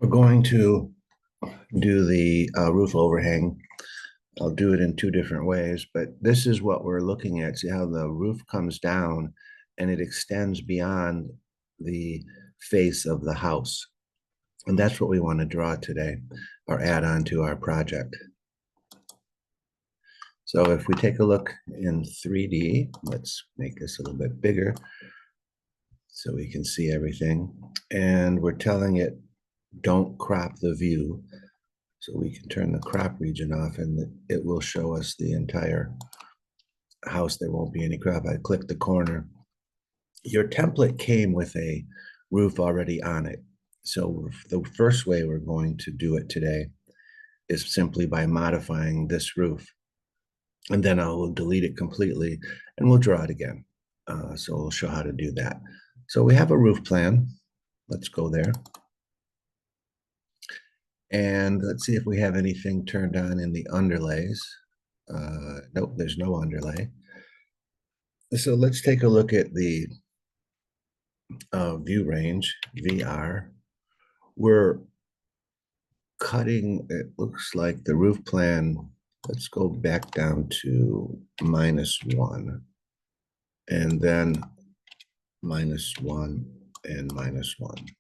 We're going to do the roof overhang. I'll do it in two different ways, but this is what we're looking at. See how the roof comes down and it extends beyond the face of the house. And that's what we want to draw today or add on to our project. So if we take a look in 3D, let's make this a little bit bigger so we can see everything. And we're telling it, don't crop the view. So we can turn the crop region off and it will show us the entire house. There won't be any crop. I click the corner. Your template came with a roof already on it. So the first way we're going to do it today is simply by modifying this roof. And then I will delete it completely and we'll draw it again. So we'll show how to do that. So we have a roof plan. Let's go there. And let's see if we have anything turned on in the underlays. Nope, there's no underlay. So let's take a look at the view range, VR. We're cutting, it looks like the roof plan, let's go back down to -1. And then -1 and -1.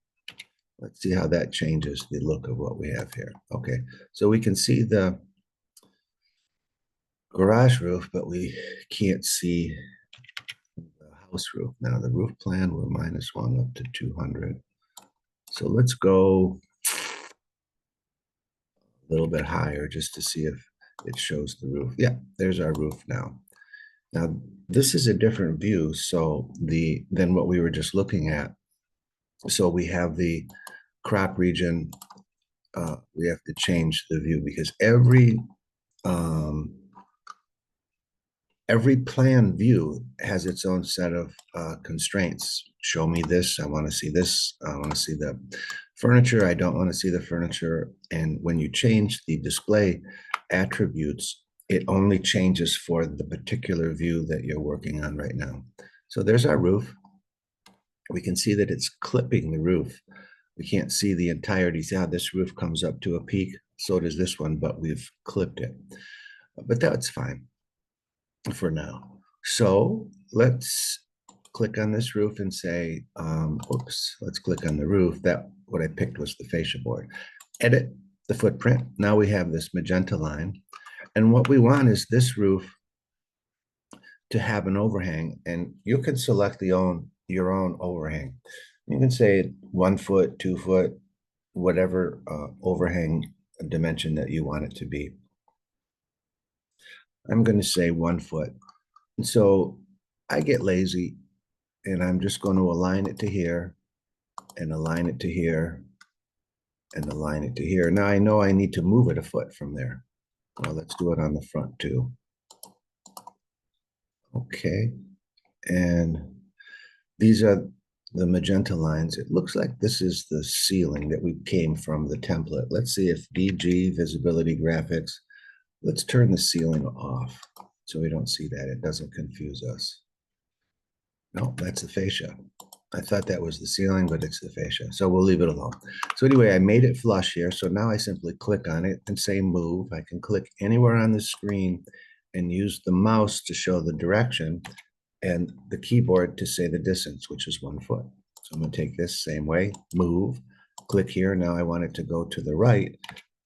Let's see how that changes the look of what we have here. Okay, so we can see the garage roof, but we can't see the house roof. Now the roof plan, we're -1 up to 200. So let's go a little bit higher just to see if it shows the roof. Yeah, there's our roof now. Now this is a different view than what we were just looking at. So we have the crop region. We have to change the view because every plan view has its own set of constraints. Show me this. I want to see this. I want to see the furniture. I don't want to see the furniture. And when you change the display attributes, it only changes for the particular view that you're working on right now. So there's our roof. We can see that it's clipping the roof. We can't see the entirety. See how this roof comes up to a peak? So does this one, but we've clipped it. But that's fine for now. So let's click on this roof and say, oops, let's click on the roof. That what I picked was the fascia board. Edit the footprint. Now we have this magenta line. And what we want is this roof to have an overhang. And you can select your own overhang. You can say 1 foot, 2 foot, whatever overhang dimension that you want it to be. I'm going to say 1 foot. And so I get lazy and I'm just going to align it to here and align it to here and align it to here. Now I know I need to move it a foot from there. Well, let's do it on the front too. Okay. And these are the magenta lines. It looks like this is the ceiling that we came from the template. Let's see if DG, visibility graphics, let's turn the ceiling off so we don't see that. It doesn't confuse us. No, that's the fascia. I thought that was the ceiling, but it's the fascia. So we'll leave it alone. So anyway, I made it flush here. So now I simply click on it and say move. I can click anywhere on the screen and use the mouse to show the direction and the keyboard to say the distance, which is 1 foot. So I'm going to take this same way, move, click here. Now I want it to go to the right.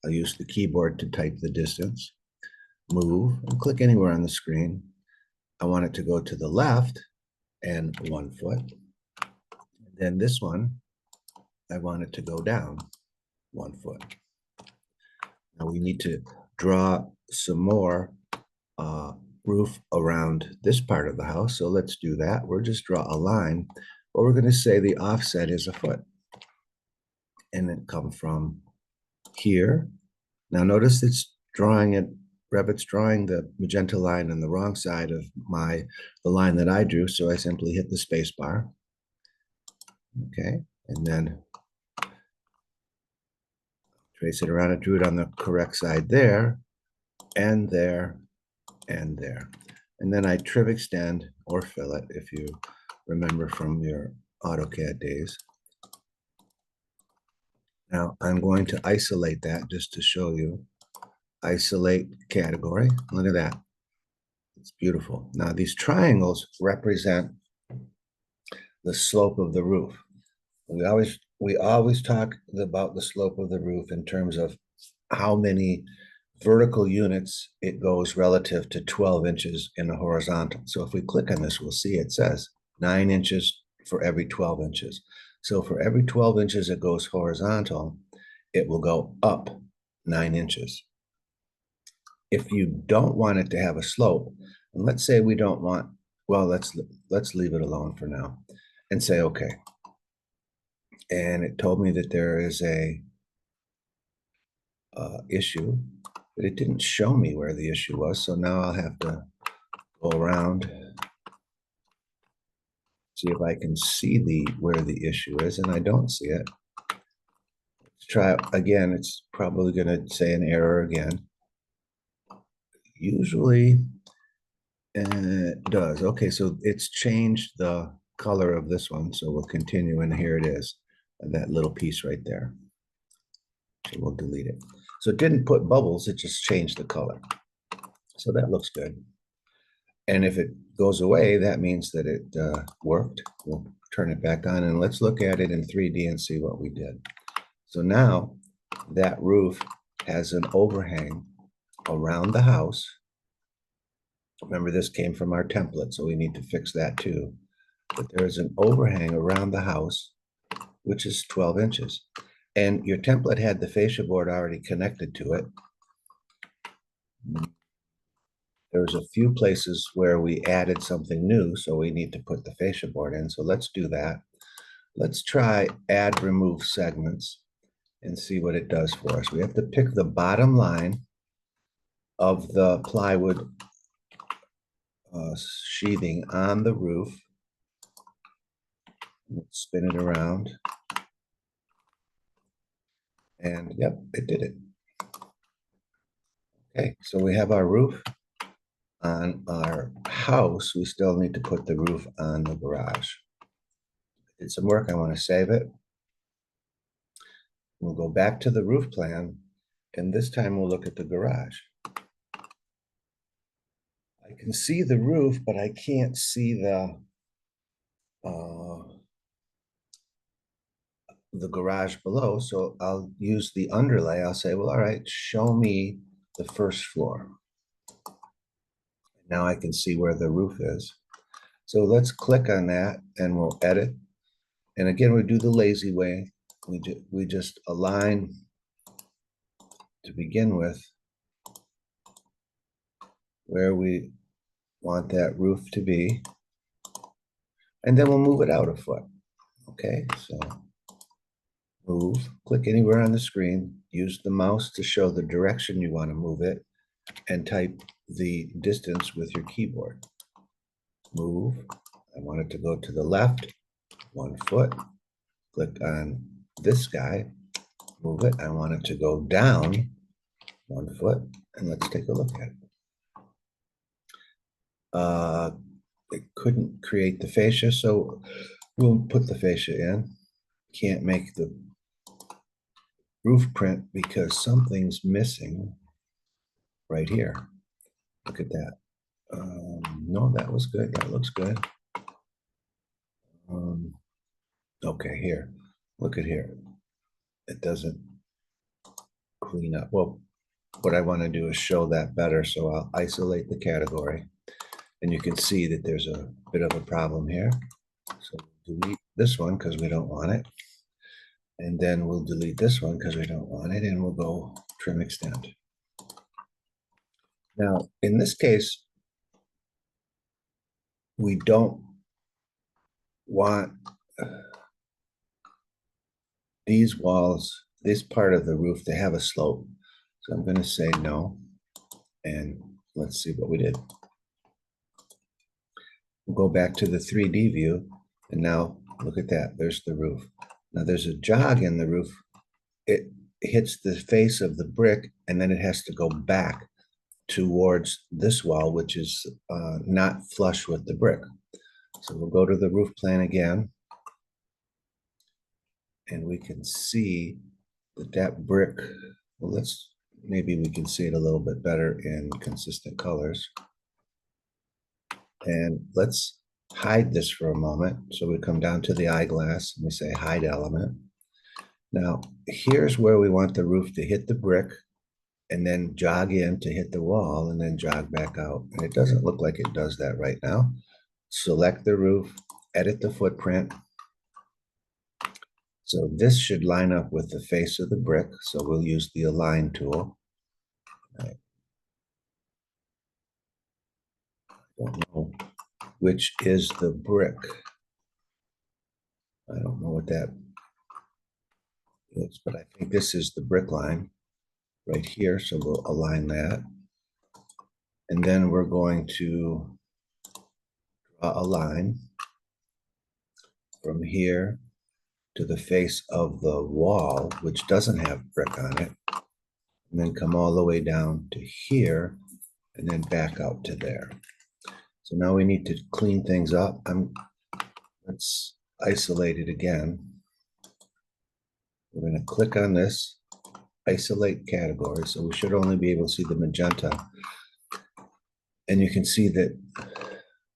I'll use the keyboard to type the distance, move, and click anywhere on the screen. I want it to go to the left and 1 foot. Then this one, I want it to go down 1 foot. Now we need to draw some more roof around this part of the house. So let's do that. We'll just draw a line, but we're going to say the offset is 1 foot. And then come from here. Now notice it's drawing it, Revit's drawing the magenta line on the wrong side of the line that I drew. So I simply hit the space bar. Okay, and then trace it around. I drew it on the correct side there, and there, and there. And then I trim extend or fillet if you remember from your AutoCAD days. Now I'm going to isolate that just to show you. Isolate category. Look at that. It's beautiful. Now these triangles represent the slope of the roof. We always talk about the slope of the roof in terms of how many vertical units it goes relative to 12 inches in the horizontal. So if we click on this, we'll see it says 9 inches for every 12 inches. So for every 12 inches it goes horizontal, it will go up 9 inches. If you don't want it to have a slope, and let's say we don't want, well, let's leave it alone for now and say, okay. And it told me that there is a issue, but it didn't show me where the issue was. So now I'll have to go around, see if I can see where the issue is, and I don't see it. Let's try it again. It's probably going to say an error again. Usually it does. Okay, so it's changed the color of this one. So we'll continue, and here it is, that little piece right there. So we'll delete it. So it didn't put bubbles, it just changed the color. So that looks good. And if it goes away, that means that it worked. We'll turn it back on, and let's look at it in 3D and see what we did. So now that roof has an overhang around the house. Remember, this came from our template, so we need to fix that too. But there is an overhang around the house, which is 12 inches. And your template had the fascia board already connected to it. There's a few places where we added something new, so we need to put the fascia board in. So let's do that. Let's try add remove segments and see what it does for us. We have to pick the bottom line of the plywood sheathing on the roof. Let's spin it around. And yep, it did it. Okay, so we have our roof on our house. We still need to put the roof on the garage. Did some work. I want to save it. We'll go back to the roof plan, and this time we'll look at the garage. I can see the roof, but I can't see the garage below. So I'll use the underlay. I'll say, well, all right, show me the first floor. Now I can see where the roof is. So let's click on that and we'll edit. And again, we do the lazy way. We just align to begin with where we want that roof to be. And then we'll move it out a foot. Okay, so move, click anywhere on the screen, use the mouse to show the direction you want to move it, and type the distance with your keyboard. Move, I want it to go to the left, 1 foot. Click on this guy, move it, I want it to go down 1 foot, and let's take a look at it. It couldn't create the fascia, so we'll put the fascia in. Can't make the roof print because something's missing right here. Look at that. No, that was good. That looks good. Okay, here. Look at here. It doesn't clean up. Well, what I want to do is show that better. So I'll isolate the category. And you can see that there's a bit of a problem here. So delete this one because we don't want it. And then we'll delete this one because we don't want it. And we'll go trim extend. Now, in this case, we don't want these walls, this part of the roof, to have a slope. So I'm going to say no. And let's see what we did. We'll go back to the 3D view. And now look at that. There's the roof. Now there's a jog in the roof. It hits the face of the brick, and then it has to go back towards this wall, which is not flush with the brick. So we'll go to the roof plan again. And we can see that brick, well, maybe we can see it a little bit better in consistent colors. And let's hide this for a moment. So we come down to the eyeglass and we say hide element. Now, here's where we want the roof to hit the brick and then jog in to hit the wall and then jog back out. And it doesn't look like it does that right now. Select the roof, edit the footprint. So this should line up with the face of the brick. So we'll use the align tool. I don't know which is the brick. I don't know what that is, but I think this is the brick line right here. So we'll align that. And then we're going to draw a line from here to the face of the wall, which doesn't have brick on it, and then come all the way down to here and then back out to there. So now we need to clean things up. Let's isolate it again. We're going to click on this, isolate category. So we should only be able to see the magenta. And you can see that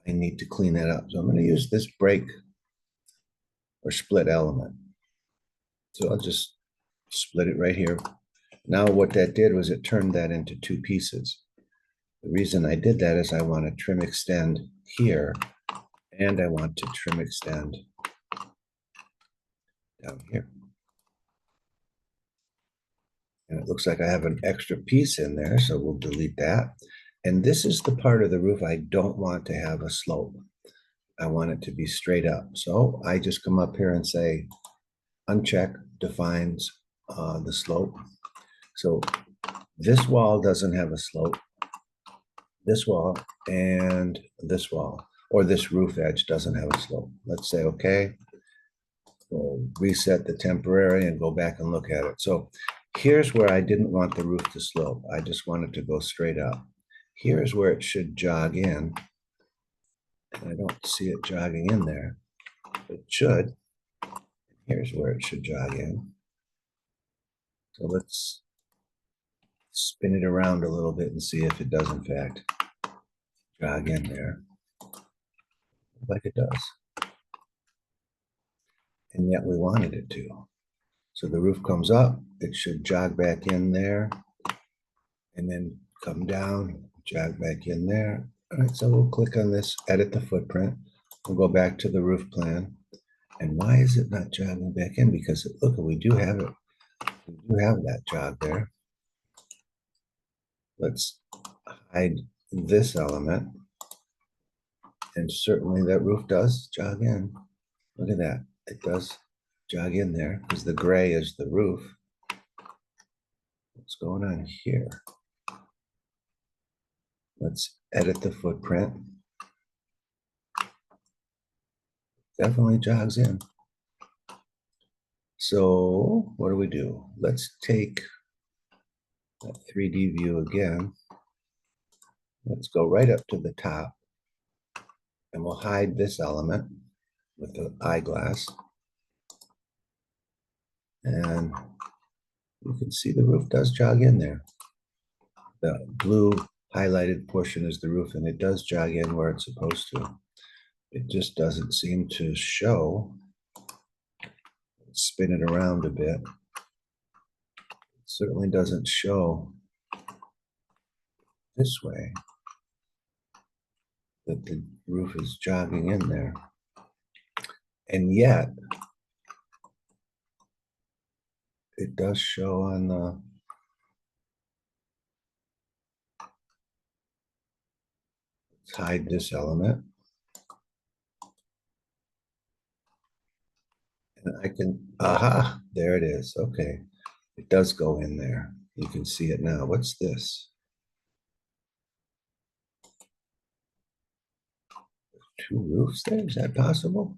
I need to clean that up. So I'm going to use this break or split element. So I'll just split it right here. Now what that did was it turned that into two pieces. The reason I did that is I want to trim extend here, and I want to trim extend down here. And it looks like I have an extra piece in there, so we'll delete that. And this is the part of the roof I don't want to have a slope. I want it to be straight up. So I just come up here and say, uncheck defines the slope. So this wall doesn't have a slope. This wall and this wall, or this roof edge doesn't have a slope. Let's say, okay, we'll reset the temporary and go back and look at it. So here's where I didn't want the roof to slope. I just wanted to go straight up. Here's where it should jog in. And I don't see it jogging in there. It should. Here's where it should jog in. So let's spin it around a little bit and see if it does in fact jog in there, like it does. And yet we wanted it to. So the roof comes up, it should jog back in there, and then come down, jog back in there. All right, so we'll click on this, edit the footprint. We'll go back to the roof plan. And why is it not jogging back in? Because look, we do have it. We do have that jog there. Let's hide this element. And certainly that roof does jog in. Look at that. It does jog in there because the gray is the roof. What's going on here? Let's edit the footprint. Definitely jogs in. So what do? Let's take that 3D view again. Let's go right up to the top and we'll hide this element with the eyeglass. And you can see the roof does jog in there. The blue highlighted portion is the roof and it does jog in where it's supposed to. It just doesn't seem to show. Let's spin it around a bit. It certainly doesn't show this way that the roof is jogging in there. And yet, it does show on the let's hide this element. And I can, aha, there it is. Okay, it does go in there. You can see it now. What's this? Two roofs there? Is that possible?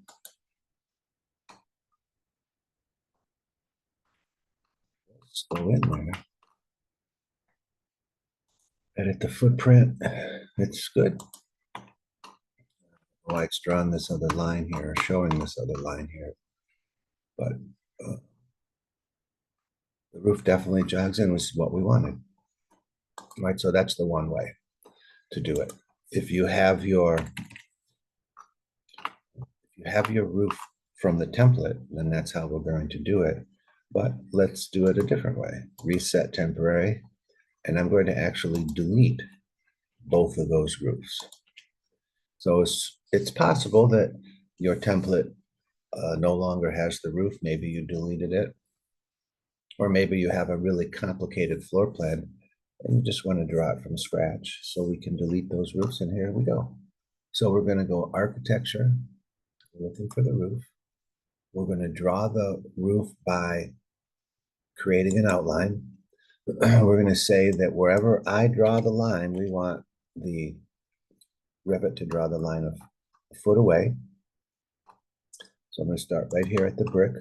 Let's go in there. Edit the footprint. It's good. Why it's drawn this other line here, or showing this other line here. But the roof definitely jogs in, which is what we wanted. Right, so that's the one way to do it. If you have your roof from the template, then that's how we're going to do it. But let's do it a different way. Reset temporary, and I'm going to actually delete both of those roofs. So it's possible that your template no longer has the roof. Maybe you deleted it, or maybe you have a really complicated floor plan and you just want to draw it from scratch. So we can delete those roofs, and here we go. So we're going to go architecture, looking for the roof. We're going to draw the roof by creating an outline. We're going to say that wherever I draw the line, we want the Revit to draw the line of a foot away. So I'm going to start right here at the brick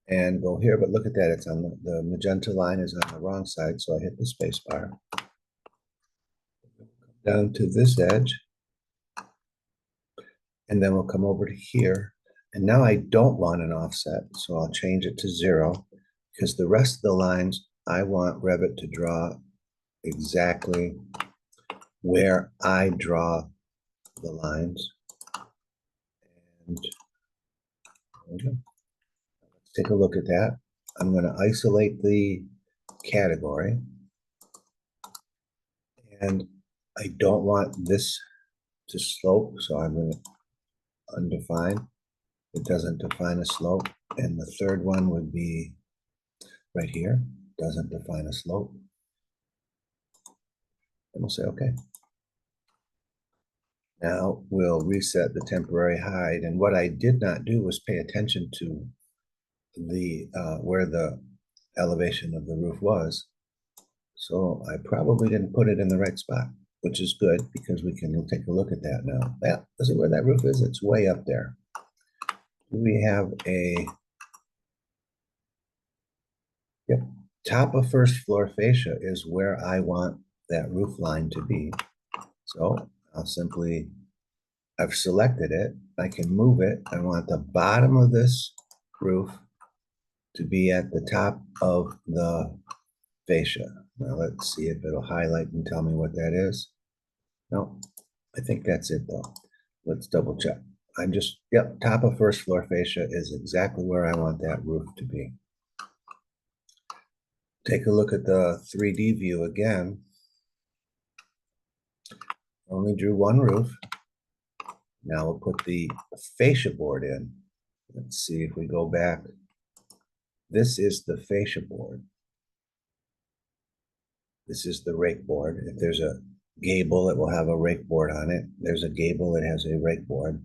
and go here, but look at that, it's on the magenta line is on the wrong side, so I hit the space bar. Down to this edge, and then we'll come over to here. And now I don't want an offset, so I'll change it to 0, because the rest of the lines, I want Revit to draw exactly where I draw the lines. And there we go. Let's take a look at that. I'm going to isolate the category. And I don't want this to slope, so I'm going to undefine. It doesn't define a slope. And the third one would be right here, doesn't define a slope. And we'll say okay. Now we'll reset the temporary height. And what I did not do was pay attention to the where the elevation of the roof was. So I probably didn't put it in the right spot, which is good because we can take a look at that now. Yeah, see where that roof is? It's way up there. We have a top of first floor fascia is where I want that roof line to be. So I'll simply, I've selected it. I can move it. I want the bottom of this roof to be at the top of the fascia. Now let's see if it'll highlight and tell me what that is. No, I think that's it though. Let's double check. I'm just, yep, top of first floor fascia is exactly where I want that roof to be. Take a look at the 3D view again. Only drew one roof. Now we'll put the fascia board in. Let's see if we go back. This is the fascia board. This is the rake board. If there's a gable, it will have a rake board on it. There's a gable that has a rake board.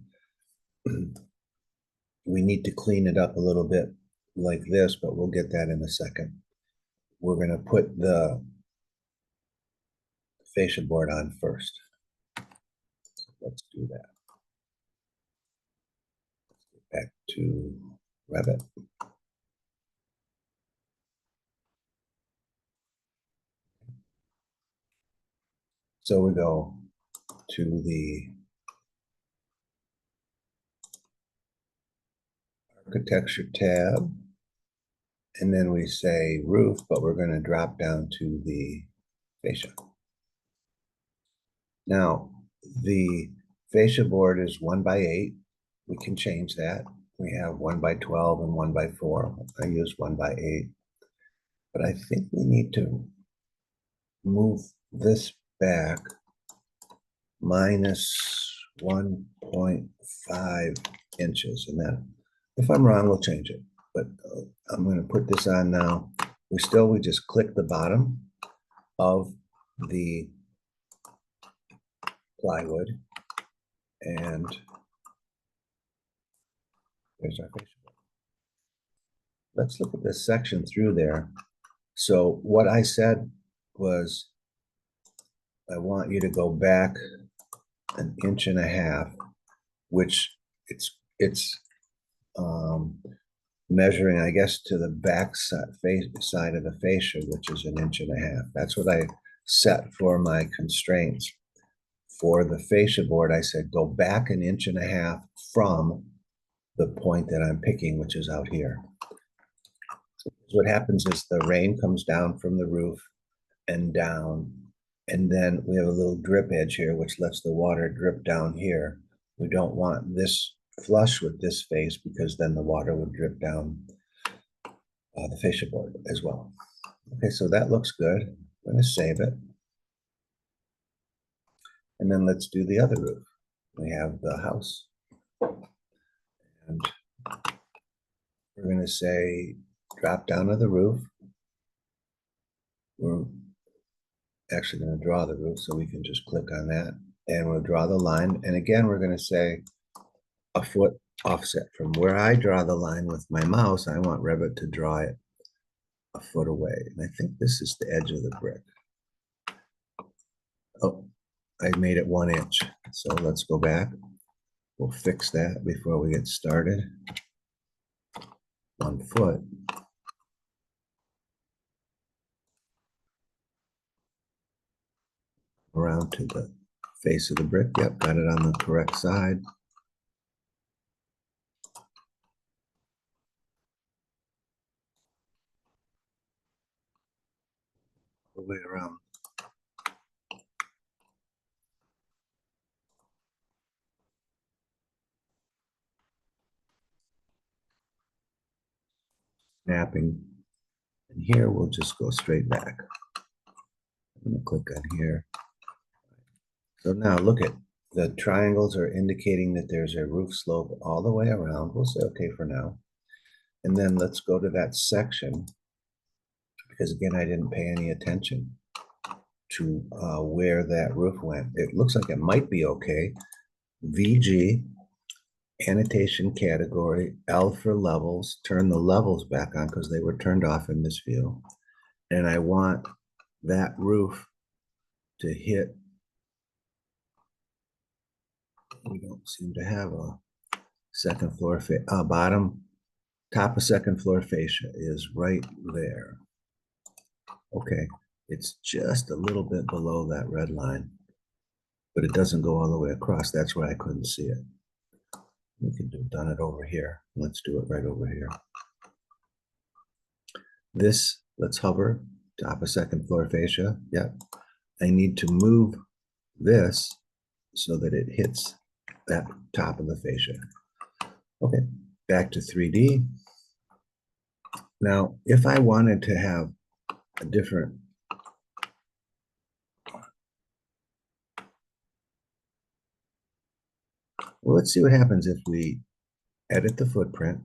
We need to clean it up a little bit like this, but we'll get that in a second. We're going to put the fascia board on first. So let's do that. Let's get back to Revit. So we go to the architecture tab, and then we say roof, but we're going to drop down to the fascia. Now, the fascia board is 1x8. We can change that. We have 1x12 and 1x4. I use 1x8. But I think we need to move this back minus 1.5 inches. And then, if I'm wrong, we'll change it. But I'm going to put this on now. We just click the bottom of the plywood, and there's our fascia board. Let's look at this section through there. So what I said was, I want you to go back 1.5 inches, which it's measuring, I guess, to the back side of the fascia, which is 1.5 inches. That's what I set for my constraints. For the fascia board, I said go back 1.5 inches from the point that I'm picking, which is out here. So what happens is the rain comes down from the roof and down, and then we have a little drip edge here, which lets the water drip down here. We don't want this flush with this face because then the water would drip down the fascia board as well. Okay, so that looks good. I'm going to save it. And then let's do the other roof. We have the house. And we're going to say drop down to the roof. We're actually going to draw the roof, so we can just click on that. And we'll draw the line. And again, we're going to say a foot offset. From where I draw the line with my mouse, I want Revit to draw it a foot away. And I think this is the edge of the brick. Oh, I made it 1 inch. So let's go back. We'll fix that before we get started. 1 foot. Around to the face of the brick. Yep, got it on the correct side. All the way around. Snapping. And here we'll just go straight back. I'm going to click on here. So now look at the triangles are indicating that there's a roof slope all the way around. We'll say okay for now. And then let's go to that section, because again, I didn't pay any attention to where that roof went. It looks like it might be okay. VG, annotation category, L for levels, turn the levels back on because they were turned off in this view. And I want that roof to hit. We don't seem to have a second floor top of second floor fascia is right there. Okay, it's just a little bit below that red line, but it doesn't go all the way across. That's why I couldn't see it. We could have done it over here. Let's do it right over here. This, let's hover, top of second floor fascia. Yep. I need to move this so that it hits that top of the fascia. Okay, back to 3D. Now, if I wanted to have a different well, let's see what happens if we edit the footprint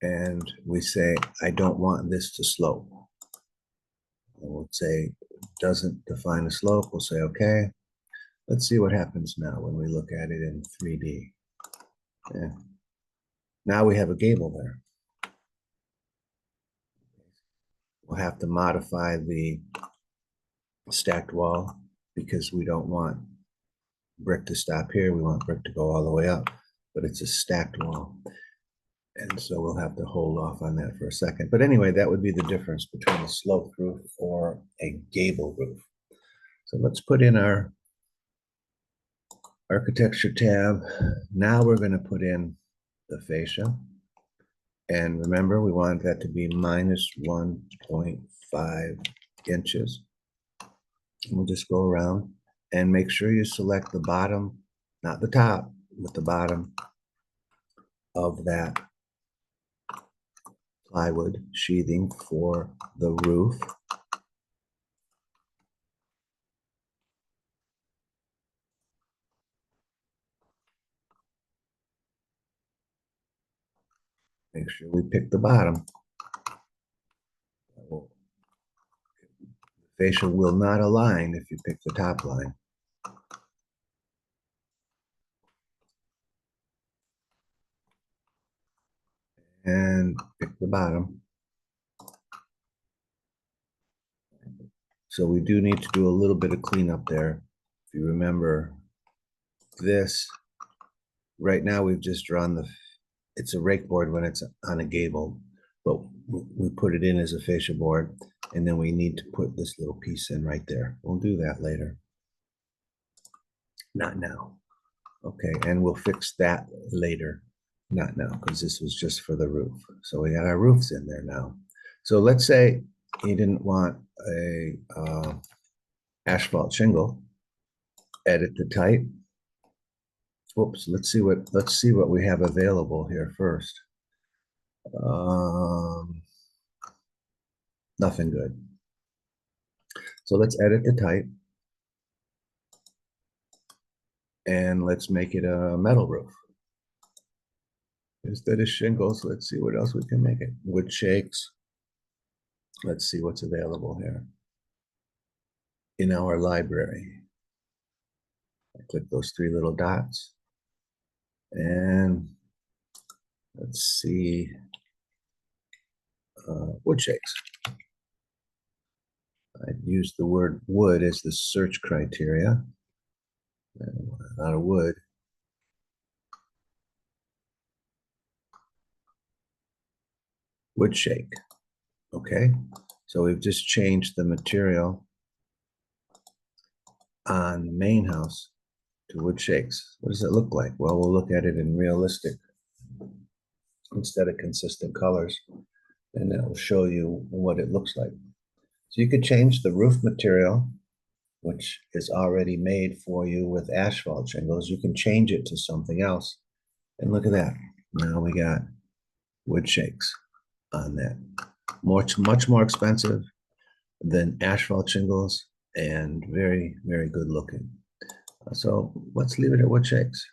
and we say, I don't want this to slope. And we'll say, doesn't define a slope. We'll say, okay. Let's see what happens now when we look at it in 3D. Yeah. Now we have a gable there. We'll have to modify the stacked wall because we don't want brick to stop here. We want brick to go all the way up, but it's a stacked wall. And so we'll have to hold off on that for a second. But anyway, that would be the difference between a sloped roof or a gable roof. So let's put in our architecture tab. Now we're going to put in the fascia. And remember, we want that to be minus 1.5 inches. And we'll just go around and make sure you select the bottom, not the top, but the bottom of that plywood sheathing for the roof. Make sure we pick the bottom. The fascia will not align if you pick the top line. And pick the bottom. So we do need to do a little bit of cleanup there. If you remember this, right now we've just drawn it's a rake board when it's on a gable, but we put it in as a fascia board, and then we need to put this little piece in right there. We'll do that later. Not now. Okay, and we'll fix that later. Not now, because this was just for the roof. So we got our roofs in there now. So let's say you didn't want a asphalt shingle. Edit the type. Whoops, let's see what we have available here first. Nothing good. So let's edit the type. And let's make it a metal roof. Instead of shingles, let's see what else we can make it. Wood shakes. Let's see what's available here in our library. I click those three little dots. And let's see, wood shakes. I used the word wood as the search criteria. A lot of wood. Wood shake. Okay, so we've just changed the material on main house to wood shakes. What does it look like? Well, we'll look at it in realistic instead of consistent colors, and that will show you what it looks like. So you could change the roof material, which is already made for you with asphalt shingles. You can change it to something else. And look at that. Now we got wood shakes on that. Much more expensive than asphalt shingles and very, very good looking. So let's leave it at wood shakes.